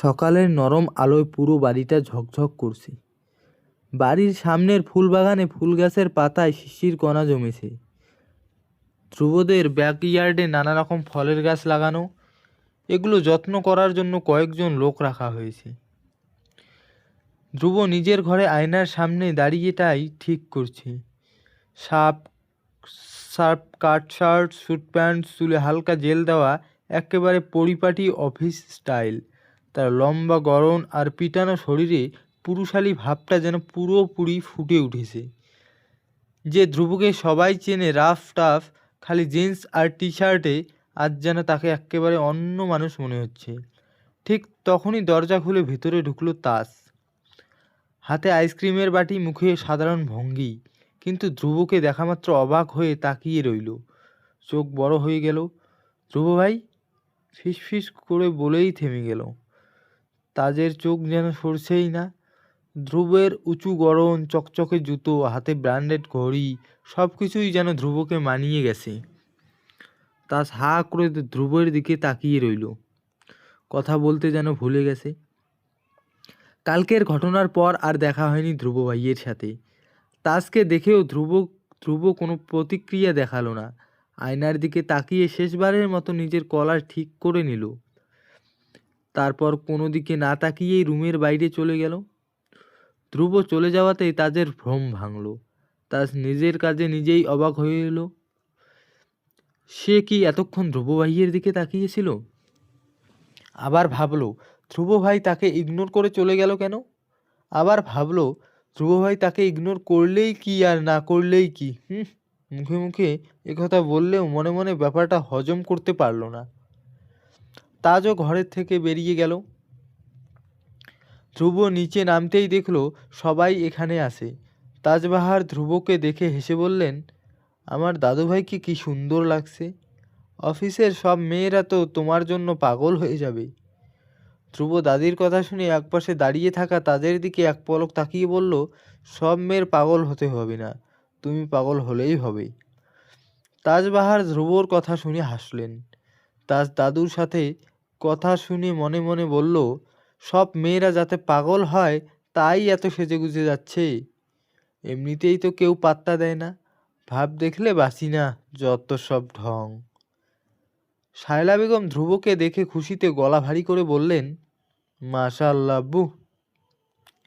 সকালের নরম আলোয় পুরো বাড়িটা ঝকঝক করছে। বাড়ির সামনের ফুলবাগানে ফুল গাছের পাতায় শিশির কণা জমেছে। ধ্রুবদের ব্যাকইয়ার্ডে নানা রকম ফলের গাছ লাগানো, এগুলো যত্ন করার জন্য কয়েকজন লোক রাখা হয়েছে। ধ্রুব নিজের ঘরে আয়নার সামনে দাঁড়িয়েটাই ঠিক করছে। শার্প কাট শার্ট, স্যুট প্যান্ট, চুলে হালকা জেল দেওয়া, একেবারে পরিপাটি অফিস স্টাইল। তার লম্বা গড়ন আর পিটানো শরীরে পুরুষালী ভাবটা যেন পুরোপুরি ফুটে উঠেছে। যে ধ্রুবকে সবাই চেনে রাফ টাফ, খালি জিন্স আর টি শার্টে, আজ যেন তাকে একেবারে অন্য মানুষ মনে হচ্ছে। ঠিক তখনই দরজা খুলে ভেতরে ঢুকলো তাস, হাতে আইসক্রিমের বাটি, মুখে সাধারণ ভঙ্গি, কিন্তু ধ্রুবকে দেখামাত্র অবাক হয়ে তাকিয়ে রইল। চোখ বড় হয়ে গেল। ধ্রুব ভাই, ফিসফিস করে বলেই থেমে গেল। তাজের চোখ যেন সরছেই না। ধ্রুবের উঁচু গড়ন, চকচকে জুতো, হাতে ব্র্যান্ডেড ঘড়ি, সব কিছুই যেন ধ্রুবকে মানিয়ে গেছে। তাজ হা করে ধ্রুবের দিকে তাকিয়ে রইল, কথা বলতে যেন ভুলে গেছে। কালকের ঘটনার পর আর দেখা হয়নি ধ্রুব ভাইয়ের সাথে। তাজকে দেখেও ধ্রুব কোনো প্রতিক্রিয়া দেখালো না। আয়নার দিকে তাকিয়ে শেষবারের মতো নিজের কলার ঠিক করে নিল। তারপর কোনো দিকে না তাকিয়েই রুমের বাইরে চলে গেল। ধ্রুব চলে যাওয়াতেই তাজের ভ্রম ভাঙল। তাজ নিজের কাজে নিজেই অবাক হয়ে এলো। সে কি এতক্ষণ ধ্রুব ভাইয়ের দিকে তাকিয়েছিল? আবার ভাবলো, ধ্রুব ভাই তাকে ইগনোর করে চলে গেল কেন? আবার ভাবলো, ধ্রুব ভাই তাকে ইগনোর করলেই কি আর না করলেই কি। মুখে মুখে একথা বললেও মনে মনে ব্যাপারটা হজম করতে পারল না। তাজও ঘরের থেকে বেরিয়ে গেল। ধ্রুব নিচে নামতেই দেখলো সবাই এখানে আসে। তাজবাহার ধ্রুবকে দেখে হেসে বললেন, আমার দাদুভাইকে কি সুন্দর লাগছে। অফিসের সব মেয়েরা তো তোমার জন্য পাগল হয়ে যাবে। ধ্রুব দাদির কথা শুনে একপাশে দাঁড়িয়ে থাকা তাজের দিকে এক পলক তাকিয়ে বলল, সব মেয়ের পাগল হতে হবে না, তুমি পাগল হলেই হবে। তাজবাহার ধ্রুবর কথা শুনে হাসলেন। তাজ দাদুর সাথে কথা শুনে মনে মনে বলল, সব মেয়েরা যাতে পাগল হয় তাই এত সেজেগুজে যাচ্ছে। এমনিতেই তো কেউ পাত্তা দেয় না, ভাব দেখলে বাসি না, যত সব ঢং। শায়লা বেগম ধ্রুবকে দেখে খুশিতে গলা ভারী করে বললেন, মাশাআল্লাহ আব্বু,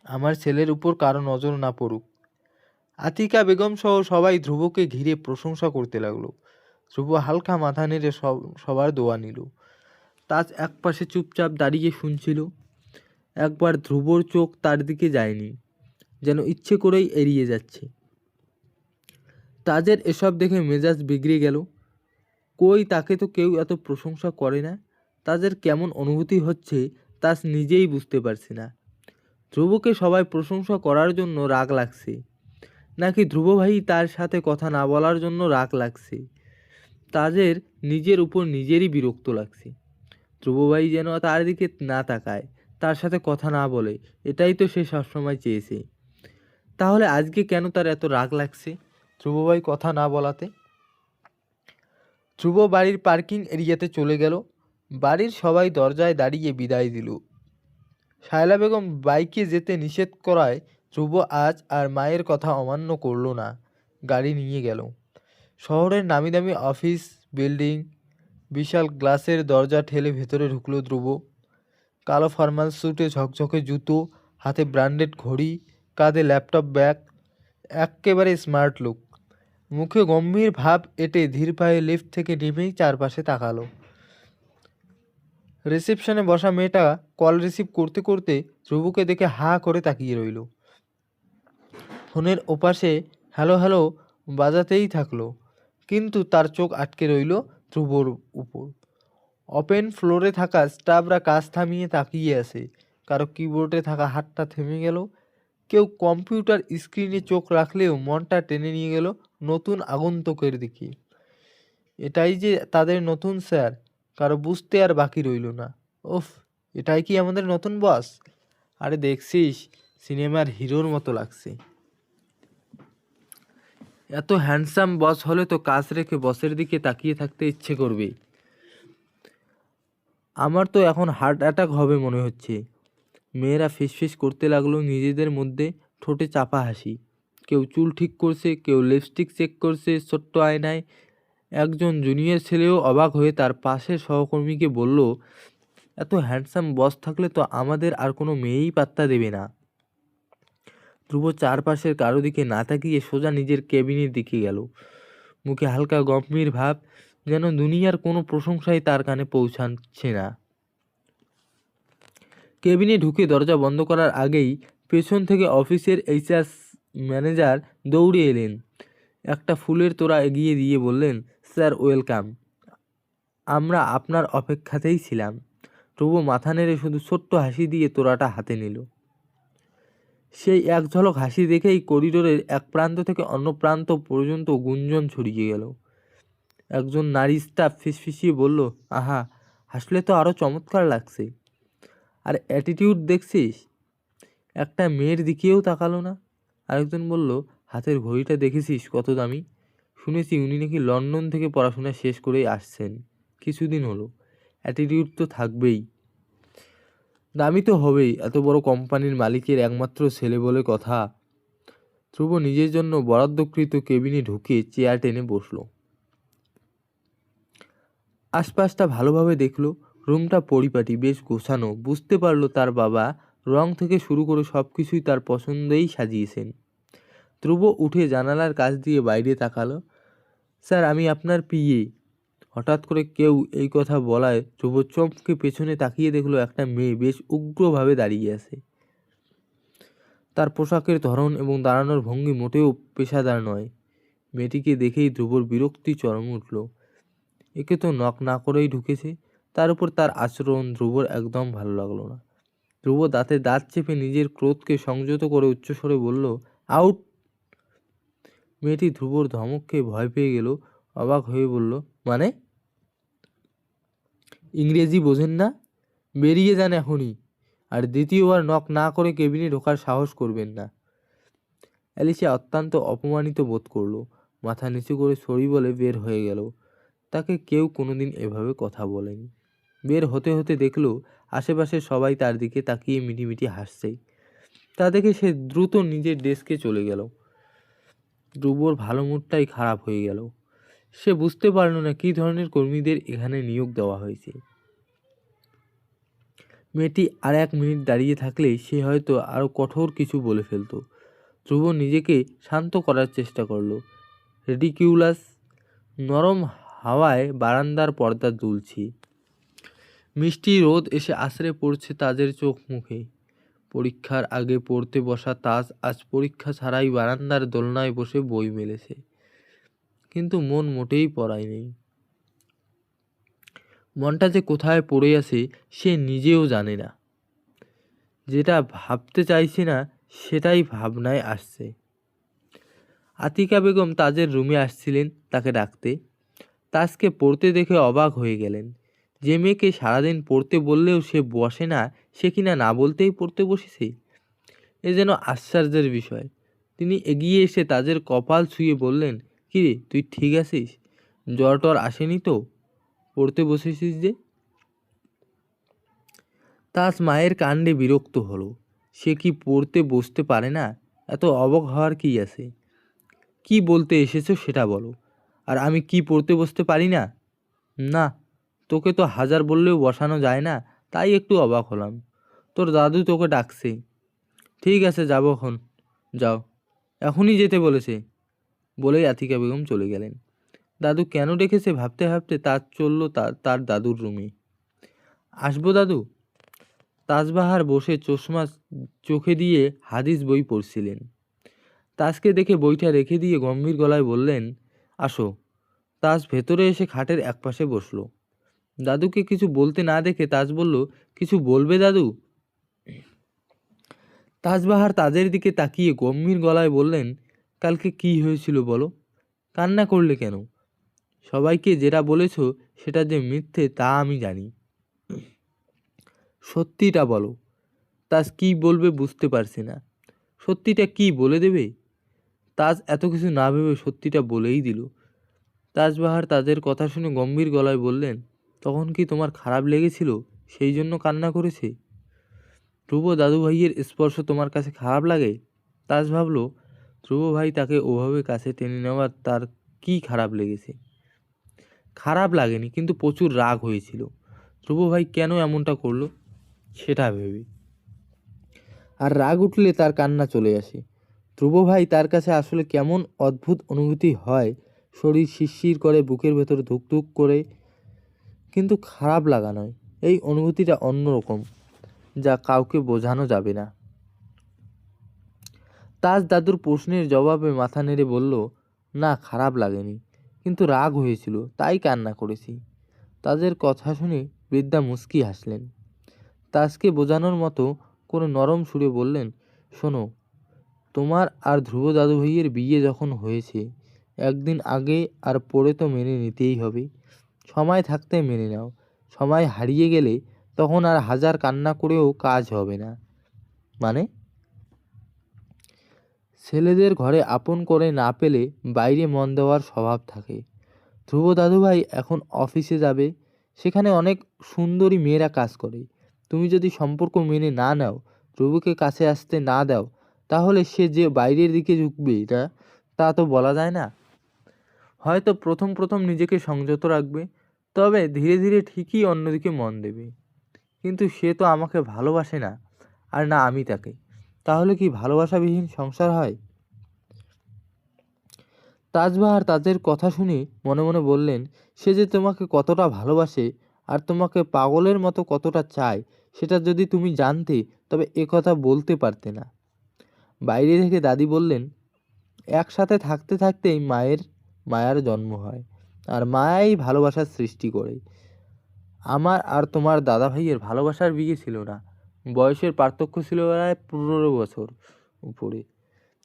আমার ছেলের উপর কারো নজর না পড়ুক। আতিকা বেগম সহ সবাই ধ্রুবকে ঘিরে প্রশংসা করতে লাগলো। ধ্রুব হালকা মাথা নেড়ে সবার দোয়া নিল। তাজ একপাশে চুপচাপ দাঁড়িয়ে শুনছিল। একবার ধ্রুবর চোখ তার দিকে যায়নি, যেন ইচ্ছে করেই এড়িয়ে যাচ্ছে। তাজের এসব দেখে মেজাজ বিগড়ে গেল। কই, তাকে তো কেউ এত প্রশংসা করে না। তাজের কেমন অনুভূতি হচ্ছে তাজ নিজেই বুঝতে পারছে না। ধ্রুবকে সবাই প্রশংসা করার জন্য রাগ লাগছে, নাকি ধ্রুব ভাই তার সাথে কথা না বলার জন্য রাগ লাগছে। তাজের নিজের উপর নিজেরই বিরক্ত লাগছে। ধ্রুব ভাই যেন তার দিকে না তাকায়, তার সাথে কথা না বলে, এটাই তো সে সবসময় চেয়েছে। তাহলে আজকে কেন তার এত রাগ লাগছে ধ্রুব ভাই কথা না বলাতে? ধ্রুব বাড়ির পার্কিং এরিয়াতে চলে গেল। বাড়ির সবাই দরজায় দাঁড়িয়ে বিদায় দিল। শায়লা বেগম বাইকে যেতে নিষেধ করায় ধ্রুব আজ আর মায়ের কথা অমান্য করল না, গাড়ি নিয়ে গেল। শহরের নামি দামি অফিস বিল্ডিং, বিশাল গ্লাসের দরজা ঠেলে ভেতরে ঢুকলো ধ্রুব। কালো ফর্মাল স্যুটে, ঝকঝকে জুতো, হাতে ব্র্যান্ডেড ঘড়ি, কাঁধে ল্যাপটপ ব্যাগ, এক্কেবারে স্মার্ট লুক। মুখে গম্ভীর ভাব এঁটে ধীর পায়ে লিফট থেকে নেমেই চারপাশে তাকালো। রিসেপশনে বসা মেয়েটা কল রিসিভ করতে করতে ধ্রুবকে দেখে হা করে তাকিয়ে রইল। ফোনের ওপাশে হ্যালো হ্যালো বাজাতেই থাকলো, কিন্তু তার চোখ আটকে রইল ধ্রুবর উপর। ওপেন ফ্লোরে থাকা স্টাফরা কাজ থামিয়ে তাকিয়ে আছে। কারো কিবোর্ডে থাকা হাতটা থেমে গেল। কেউ কম্পিউটার স্ক্রিনে চোখ রাখলেও মনটা টেনে নিয়ে গেল নতুন আগন্তুকের দিকে। এটাই যে তাদের নতুন স্যার, কারো বুঝতে আর বাকি রইল না। উফ, এটাই কি আমাদের নতুন বস? আরে দেখছিস, সিনেমার হিরোর মতো লাগছে। এত হ্যান্ডসাম বস হলে তো কাজ রেখে বসের দিকে তাকিয়ে থাকতে ইচ্ছে করবে। আমার তো এখন হার্ট অ্যাটাক হবে মনে হচ্ছে। মেয়েরা ফিসফিস করতে লাগলো নিজেদের মধ্যে, ঠোঁটে চাপা হাসি। কেউ চুল ঠিক করছে, কেউ লিপস্টিক চেক করছে ছোট্ট আয়নায়। একজন জুনিয়র ছেলেও অবাক হয়ে তার পাশের সহকর্মীকে বলল, এত হ্যান্ডসাম বস থাকলে তো আমাদের আর কোনো মেয়েই পাত্তা দেবে না। ধ্রুব চারপাশের কারো দিকে না তাকিয়ে সোজা নিজের কেবিনের দিকে গেল। মুখে হালকা গম্ভীর ভাব, যেন দুনিয়ার কোনো প্রশংসাই তার কানে পৌঁছাচ্ছে না। কেবিনে ঢুকে দরজা বন্ধ করার আগেই পেছন থেকে অফিসের এইচআর ম্যানেজার দৌড়ে এলেন। একটা ফুলের তোড়া এগিয়ে দিয়ে বললেন, স্যার ওয়েলকাম, আমরা আপনার অপেক্ষাতেই ছিলাম। ধ্রুব মাথা নেড়ে শুধু ছোট্ট হাসি দিয়ে তোড়াটা হাতে নিল। সেই এক ঝলক হাসি দেখেই করিডোরের এক প্রান্ত থেকে অন্য প্রান্ত পর্যন্ত গুঞ্জন ছড়িয়ে গেল। একজন নারী স্টাফ ফিসফিসিয়ে বলল, আহা, হাসলে তো আরও চমৎকার লাগছে। আর অ্যাটিটিউড দেখছিস? একটা মেয়ের দিকেও তাকালো না। আরেকজন বলল, হাতের ঘড়িটা দেখেছিস কত দামি? শুনেছি উনি নাকি লন্ডন থেকে পড়াশোনা শেষ করেই আসছেন, কিছুদিন হলো। অ্যাটিটিউড তো থাকবেই, দামি তো হবেই, এত বড় কোম্পানির মালিকের একমাত্র ছেলে বলে কথা। ধ্রুব নিজের জন্য বরাদ্দকৃত কেবিনে ঢুকে চেয়ার টেনে বসল। আশপাশটা ভালোভাবে দেখলো। রুমটা পরিপাটি, বেশ গোছানো। বুঝতে পারলো তার বাবা রং থেকে শুরু করে সব কিছুই তার পছন্দেই সাজিয়েছেন। ধ্রুব উঠে জানালার কাছ দিয়ে বাইরে তাকালো। স্যার, আমি আপনার পিএ। হঠাৎ করে কেউ এই কথা বলায় ধ্রুব চমকে পেছনে তাকিয়ে দেখলো একটা মেয়ে বেশ উগ্রভাবে দাঁড়িয়ে আছে। তার পোশাকের ধরন এবং দাঁড়ানোর ভঙ্গি মোটেও পেশাদার নয়। মেয়েটিকে দেখেই ধ্রুবর বিরক্তি চরমে উঠল। একে তো নক না করেই ঢুকেছে, তার উপর তার আচরণ ধ্রুবর একদম ভালো লাগলো না। ধ্রুব দাঁতে দাঁত চেপে নিজের ক্রোধকে সংযত করে উচ্চস্বরে বলল, আউট। মেয়েটি ধ্রুবর ধমককে ভয় পেয়ে গেল, অবাক হয়ে বলল, মানে? ইংরেজি বোঝেন না? বেরিয়ে যান এখনই, আর দ্বিতীয়বার নক না করে কেবিনে ঢোকার সাহস করবেন না। অ্যালিসিয়া অত্যন্ত অপমানিত বোধ করলো। মাথা নিচু করে সরি বলে বের হয়ে গেল। তাকে কেউ কোনোদিন এভাবে কথা বলেনি। বের হতে হতে দেখলো আশেপাশে সবাই তার দিকে তাকিয়ে মিটিমিটি হাসছে। তা দেখে সে দ্রুত নিজের ডেস্কে চলে গেল। ধ্রুবর ভালো মুডটাই খারাপ হয়ে গেল। সে বুঝতে পারল না কী ধরনের কর্মীদের এখানে নিয়োগ দেওয়া হয়েছে। মেয়েটি আর 1 মিনিট দাঁড়িয়ে থাকলে সে হয়তো আরও কঠোর কিছু বলে ফেলত। ধ্রুব নিজেকে শান্ত করার চেষ্টা করল। রেডিকিউলাস। নরম হাওয়ায় বারান্দার পর্দা দুলছে। মিষ্টি রোদ এসে আছড়ে পড়ছে তাজের চোখ মুখে। পরীক্ষার আগে পড়তে বসা তাজ আজ পরীক্ষা ছাড়াই বারান্দার দোলনায় বসে বই মেলেছে। কিন্তু মন মোটেই পড়ায় নেই। মনটা যে কোথায় পড়ে আছে সে নিজেও জানে না। যেটা ভাবতে চাইছে না সেটাই ভাবনায় আসছে। আতিকা বেগম তাজের রুমে আসছিলেন তাকে ডাকতে। তাজকে পড়তে দেখে অবাক হয়ে গেলেন। যে মেয়েকে সারাদিন পড়তে বললেও সে বসে না, সে কিনা না বলতেই পড়তে বসেছে। এ যেন আশ্চর্যের বিষয়। তিনি এগিয়ে এসে তাজের কপাল ছুঁয়ে বললেন, কিরে, তুই ঠিক আছিস? জ্বর টর আসেনি তো? পড়তে বসেছিস যে? তাজ মায়ের কাণ্ডে বিরক্ত হলো। সে কি পড়তে বসতে পারে না? এত অবাক হওয়ার কি আছে? কি বলতে এসেছো সেটা বলো। আর আমি কি পড়তে বসতে পারি না? না, তোকে তো হাজার বললেও বসানো যায় না, তাই একটু অবাক হলাম। তোর দাদু তোকে ডাকছে। ঠিক আছে, যাবো এখন। যাও, এখনই যেতে বলেছে। বলেই আতিকা বেগম চলে গেলেন। দাদু কেন ডেকেছে ভাবতে ভাবতে তাজ চলল তার দাদুর রুমে। আসবো দাদু? তাজবাহার বসে চশমা চোখে দিয়ে হাদিস বই পড়ছিলেন। তাজকে দেখে বইটা রেখে দিয়ে গম্ভীর গলায় বললেন, আসো। তাজ ভেতরে এসে খাটের একপাশে বসলো। দাদুকে কিছু বলতে না দেখে তাজ বলল, কিছু বলবে দাদু? তাজবাহার তাজের দিকে তাকিয়ে গম্ভীর গলায় বললেন, কালকে কি হয়েছিল বলো? কান্না করলে কেন? সবাইকে যেটা বলেছ সেটা যে মিথ্যে তা আমি জানি। সত্যিটা বলো। তাজ কি বলবে বুঝতে পারছে না। সত্যিটা কি বলে দেবে? তাজ এত কিছু না ভেবে সত্যিটা বলেই দিল। তাজবাহার তাজের কথা শুনে গম্ভীর গলায় বললেন, তখন কি তোমার খারাপ লেগেছিল, সেই জন্য কান্না করেছে? ধ্রুব দাদুভাইয়ের স্পর্শ তোমার কাছে খারাপ লাগে? তাজ ভাবল, ধ্রুব ভাই তাকে ওভাবে কাছে টেনে নেওয়ার তার কি খারাপ লেগেছে। খারাপ লাগেনি, কিন্তু প্রচুর রাগ হয়েছিল ধ্রুব ভাই কেন এমনটা করলো সেটা ভেবে। আর রাগ উঠলে তার কান্না চলে আসে। ধ্রুব ভাই তার কাছে আসলে কেমন অদ্ভুত অনুভূতি হয়, শরীর শিরশির করে, বুকের ভেতর ধুকধুক করে, কিন্তু খারাপ লাগা নয়। এই অনুভূতিটা অন্যরকম, যা কাউকে বোঝানো যাবে না। তাজ দাদুর প্রশ্নের জবাবে মাথা নেড়ে বলল, না খারাপ লাগেনি, কিন্তু রাগ হয়েছিল, তাই কান্না করেছি। তাদের কথা শুনে বৃদ্ধা মুচকি হাসলেন। তাজকে বোঝানোর মতো কোনো নরম সুরে বললেন, শোনো, তোমার আর ধ্রুব দাদুভাইয়ের বিয়ে যখন হয়েছে, একদিন আগে আর পরে তো মেনে নিতেই হবে। সময় থাকতে মেনে নাও। সময় হারিয়ে গেলে তখন আর হাজার কান্না করেও কাজ হবে না। মানে? ছেলেদের ঘরে আপন করে না পেলে বাইরে মন দেওয়ার স্বভাব থাকে। ধ্রুব দাদুভাই এখন অফিসে যাবে, সেখানে অনেক সুন্দরী মেয়েরা কাজ করে। তুমি যদি সম্পর্ক মেনে না নাও, ধ্রুবকে কাছে আসতে না দাও, তাহলে সে যে বাইরের দিকে ঝুঁকবে তা তো বলা যায় না। হয়তো প্রথম প্রথম নিজেকে সংযত রাখবে, তবে ধীরে ধীরে ঠিকই অন্যদিকে মন দেবে। কিন্তু সে তো আমাকে ভালোবাসে না, আর না আমি তাকে। তাহলে কি ভালোবাসাবিহীন সংসার হয়? তাজবাহার তাদের কথা শুনে মনে মনে বললেন, সে যে তোমাকে কতটা ভালোবাসে আর তোমাকে পাগলের মতো কতটা চায়, সেটা যদি তুমি জানতে, তবে কথা বলতে পারতে না। বাইরে থেকে দাদি বললেন, একসাথে থাকতে থাকতেই মায়ার জন্ম হয়, আর মায়াই ভালোবাসার সৃষ্টি করে। আমার আর তোমার দাদা ভাইয়ের ভালোবাসার বিয়ে ছিল না, বয়সের পার্থক্য ছিল প্রায় 15 বছর উপরে,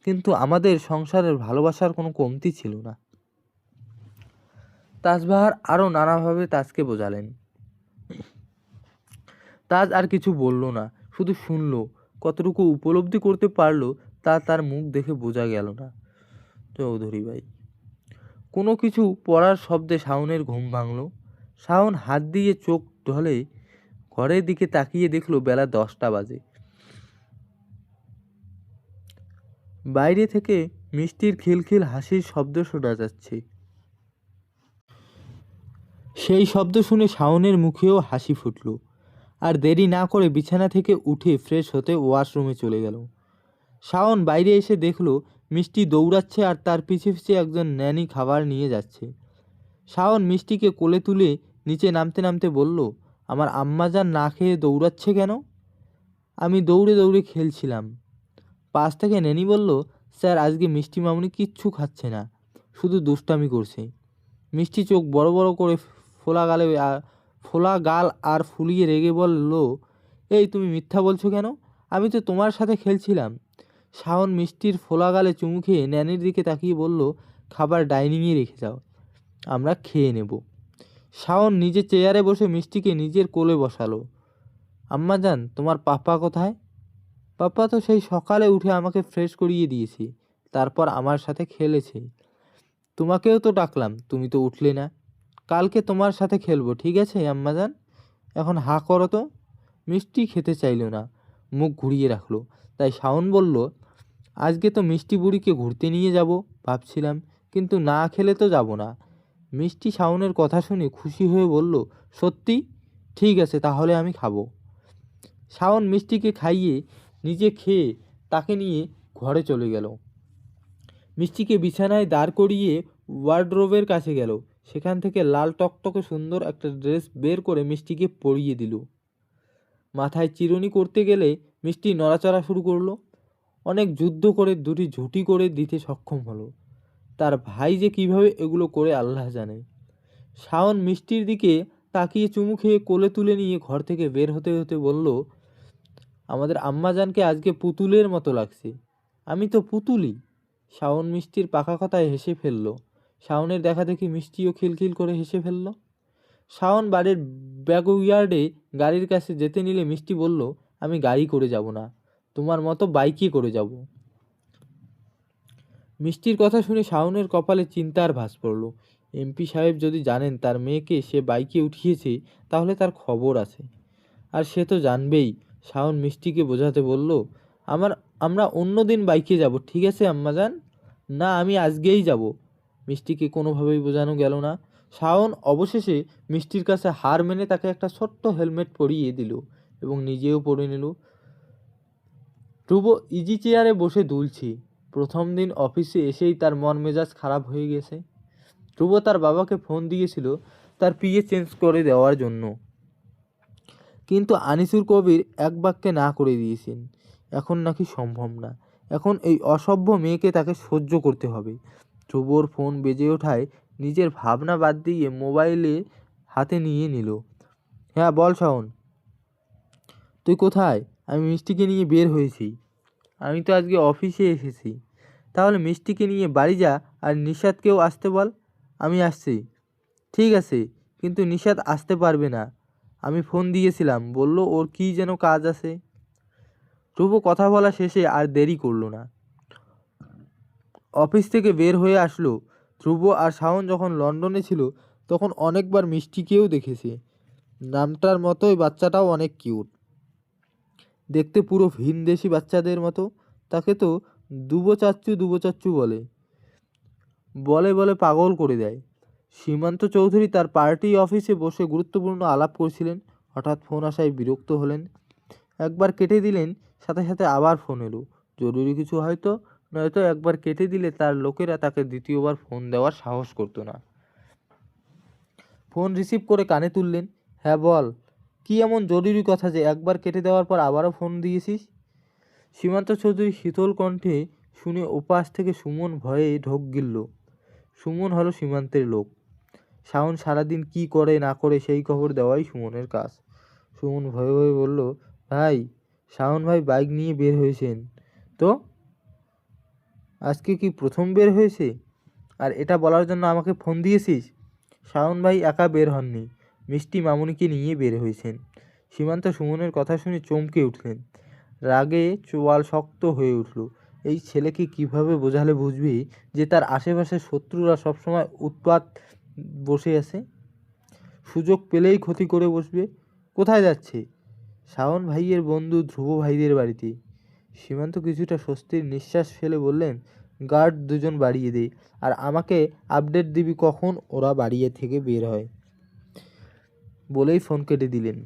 কিন্তু আমাদের সংসারের ভালোবাসার কোনো কমতি ছিল না। তাজবাহার আরও নানাভাবে তাজকে বোঝালেন। তাজ আর কিছু বলল না, শুধু শুনল। কতটুকু উপলব্ধি করতে পারলো তা তার মুখ দেখে বোঝা গেল না। চৌধুরী ভাই। কোনো কিছু পড়ার শব্দে শাওনের ঘুম ভাঙল। শাওন হাত দিয়ে চোখ ঢলে ঘরের দিকে তাকিয়ে দেখল বেলা 10টা বাজে। বাইরে থেকে মিষ্টির খিলখিল হাসির শব্দ শোনা যাচ্ছে। সেই শব্দ শুনে শাওনের মুখেও হাসি ফুটল। আর দেরি না করে বিছানা থেকে উঠে ফ্রেশ হতে ওয়াশরুমে চলে গেল। শাওন বাইরে এসে দেখল মিষ্টি দৌড়াচ্ছে আর তার পিছে পিছে একজন ন্যানি খাবার নিয়ে যাচ্ছে। শাওন মিষ্টিকে কোলে তুলে নিচে নামতে নামতে বলল, আমার আম্মাজান না খেয়ে দৌড়াচ্ছে কেন? আমি দৌড়ে দৌড়ে খেলছিলাম। পাশ থেকে ন্যানি বলল, স্যার আজকে মিষ্টি মামুনি কিচ্ছু খাচ্ছে না, শুধু দুষ্টামি করছে। মিষ্টি চোখ বড় বড় করে ফোলা গাল আর ফুলিয়ে রেগে বলল, এই তুমি মিথ্যা বলছো কেন? আমি তো তোমার সাথে খেলছিলাম। শাওন মিষ্টির ফোলা গালে চুমু খেয়ে ন্যানির দিকে তাকিয়ে বলল, খাবার ডাইনিংয়ে রেখে যাও, আমরা খেয়ে নেব। শাওন নিজে চেয়ারে বসে মিষ্টিকে নিজের কোলে বসালো। আম্মাজান, তোমার পাপা কোথায়? পাপা তো সেই সকালে উঠে আমাকে ফ্রেশ করিয়ে দিয়েছে, তারপর আমার সাথে খেলেছে। তোমাকেও তো ডাকলাম, তুমি তো উঠলে না। কালকে তোমার সাথে খেলবো, ঠিক আছে আম্মাজান? এখন হাঁ করো তো। মিষ্টি খেতে চাইল না, মুখ ঘুরিয়ে রাখলো। তাই শাওন বলল, আজকে তো মিষ্টি বুড়িকে ঘুরতে নিয়ে যাব ভাবছিলাম, কিন্তু না খেলে তো যাব না। মিষ্টি শাওনের কথা শুনে খুশি হয়ে বলল, সত্যি? ঠিক আছে, তাহলে আমি খাবো। শাওন মিষ্টিকে খাইয়ে নিজে খেয়ে তাকে নিয়ে ঘরে চলে গেল। মিষ্টিকে বিছানায় দাঁড় করিয়ে ওয়ার্ডরোবের কাছে গেল। সেখান থেকে লাল টকটকে সুন্দর একটা ড্রেস বের করে মিষ্টিকে পরিয়ে দিল। মাথায় চিরুনি করতে গেলে মিষ্টি নড়াচড়া শুরু করলো। অনেক যুদ্ধ করে দুটি ঝুঁটি করে দিতে সক্ষম হলো। তার ভাই যে কিভাবে এগুলো করে আল্লাহ জানে। শাওন মিষ্টির দিকে তাকিয়ে চুমু খেয়ে কোলে তুলে নিয়ে ঘর থেকে বের হতে হতে বলল, আমাদের আম্মাজানকে আজকে পুতুলের মতো লাগছে। আমি তো পুতুলই। শাওন মিষ্টির পাকা কথায় হেসে ফেলল। শাওনের দেখা দেখি মিষ্টিও খিলখিল করে হেসে ফেলল। শাওন বাড়ির ব্যাকইয়ার্ডে গাড়ির কাছে যেতে নিলে মিষ্টি বলল, আমি গাড়ি করে যাব না, তোমার মতো বাইকে করে যাব। মিষ্টির কথা শুনে শাওনের কপালে চিন্তার ভাঁজ পড়ল। এমপি সাহেব যদি জানেন তার মেয়েকে সে বাইকে উঠিয়েছে তাহলে তার খবর আছে। আর সে তো জানবেই। শাওন মিষ্টিকে বোঝাতে বলল, আমরা অন্য দিন বাইকে যাব, ঠিক আছে আম্মাজান? না, আমি আজকেই যাব। মিষ্টিকে কোনোভাবেই বোঝানো গেল না। শাওন অবশেষে মিষ্টির কাছে হার মেনে তাকে একটা ছোট্ট হেলমেট পরিয়ে দিল এবং নিজেও পরে নিল। ধ্রুব ইজি চেয়ারে বসে দুলছে। প্রথম দিন অফিসে এসেই তার মন মেজাজ খারাপ হয়ে গেছে। ধ্রুব তার বাবাকে ফোন দিয়েছিল তার পিএ চেঞ্জ করে দেওয়ার জন্য, কিন্তু আনিসুর কবির এক বাক্যে না করে দিয়েছেন। এখন নাকি সম্ভব না। এখন এই অসভ্য মেয়েকে তাকে সহ্য করতে হবে। ধ্রুবর ফোন বেজে ওঠায় নিজের ভাবনা বাদ দিয়ে মোবাইলে হাতে নিয়ে নিল। হ্যাঁ বল শাওন, তুই কোথায়? আমি মিষ্টিকে নিয়ে বের হয়েছি। আমি তো আজকে অফিসে এসেছি। তাহলে মিষ্টিকে নিয়ে বাড়ি যা আর নিশাদকেও আসতে বল। আমি আসছি। ঠিক আছে, কিন্তু নিশাদ আসতে পারবে না। আমি ফোন দিয়েছিলাম, বলল ওর কী যেন কাজ আছে। ধ্রুব কথা বলা শেষে আর দেরি করলো না, অফিস থেকে বের হয়ে আসলো। ধ্রুব আর শাওন যখন লন্ডনে ছিল তখন অনেকবার মিষ্টিকেও দেখেছে। নামটার মতোই বাচ্চাটাও অনেক কিউট, দেখতে পুরো ভিনদেশি বাচ্চাদের মতো। তাকে তো দুবো চাচ্চু বলে বলে বলে পাগল করে দেয়। সীমান্ত চৌধুরী তার পার্টি অফিসে বসে গুরুত্বপূর্ণ আলাপ করছিলেন। হঠাৎ ফোন আসায় বিরক্ত হলেন, একবার কেটে দিলেন, সাথে সাথে আবার ফোন এলো। জরুরি কিছু হয়তো, নয়তো একবার কেটে দিলে তার লোকেরা তাকে দ্বিতীয়বার ফোন দেওয়ার সাহস করতো না। ফোন রিসিভ করে কানে তুললেন। হ্যাঁ বল, কি এমন জরুরি কথা যে একবার কেটে দেওয়ার পর আবারও ফোন দিয়েছিস? সীমান্ত চৌধুরী শীতল কণ্ঠে শুনে ওপাশ থেকে সুমন ভয়ে ঢোক গিলল। সুমন হলো সীমান্তের লোক। শাওন সারাদিন কি করে না করে সেই খবর দেওয়াই সুমনের কাজ। সুমন ভয়ে ভয়ে বলল, ভাই, শাওন ভাই বাইক নিয়ে বের হয়েছেন তো? আজকে কি প্রথম বের হয়েছে আর এটা বলার জন্য আমাকে ফোন দিয়েছিস? শাওন ভাই একা বের হননি, মিষ্টি মামুনিকে নিয়ে বের হয়েছেন। সীমান্ত সুমনের কথা শুনে চমকে উঠলেন। রাগে চোয়াল শক্ত হয়ে উঠল। এই ছেলেকে কিভাবে বোঝালে বুঝবি যে তার আশেপাশে শত্রুরা সবসময় উৎপাত বসে আছে, সুযোগ পেলেই ক্ষতি করে বসবে। কোথায় যাচ্ছে? শাওন ভাইয়ের বন্ধু ধ্রুব ভাইদের বাড়িতে। সীমান্ত কিছুটা স্বস্তির নিঃশ্বাস ফেলে বললেন, গার্ড দুজন বাড়িয়ে দে, আর আমাকে আপডেট দিবি কখন ওরা বাড়িয়ে থেকে বের হয়। বলেই ফোন কেটে দিলেন।